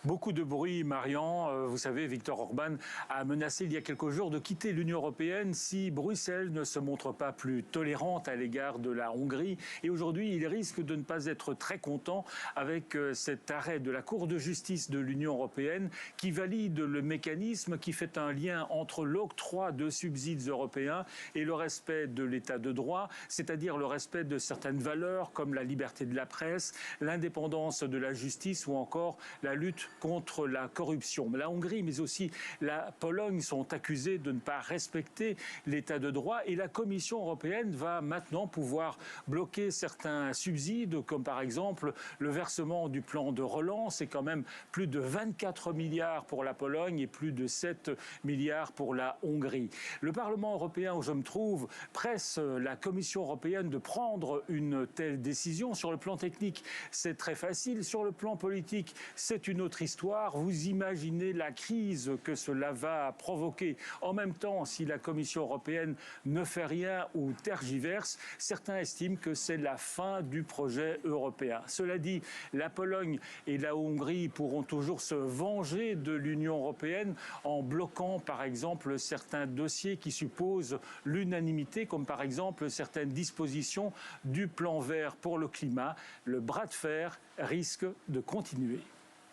Beaucoup de bruit, Marian. Vous savez, Viktor Orban a menacé il y a quelques jours de quitter l'Union européenne si Bruxelles ne se montre pas plus tolérante à l'égard de la Hongrie. Et aujourd'hui, il risque de ne pas être très content avec cet arrêt de la Cour de justice de l'Union européenne qui valide le mécanisme qui fait un lien entre l'octroi de subsides européens et le respect de l'état de droit, c'est-à-dire le respect de certaines valeurs comme la liberté de la presse, l'indépendance de la justice ou encore la lutte contre la corruption. La Hongrie, mais aussi la Pologne sont accusés de ne pas respecter l'état de droit et la Commission européenne va maintenant pouvoir bloquer certains subsides, comme par exemple le versement du plan de relance. C'est quand même plus de 24 milliards pour la Pologne et plus de 7 milliards pour la Hongrie. Le Parlement européen, où je me trouve, presse la Commission européenne de prendre une telle décision. Sur le plan technique, c'est très facile. Sur le plan politique, c'est une autre histoire. Vous imaginez la crise que cela va provoquer. En même temps, si la Commission européenne ne fait rien ou tergiverse, certains estiment que c'est la fin du projet européen. Cela dit, la Pologne et la Hongrie pourront toujours se venger de l'Union européenne en bloquant, par exemple, certains dossiers qui supposent l'unanimité, comme par exemple certaines dispositions du plan vert pour le climat. Le bras de fer risque de continuer.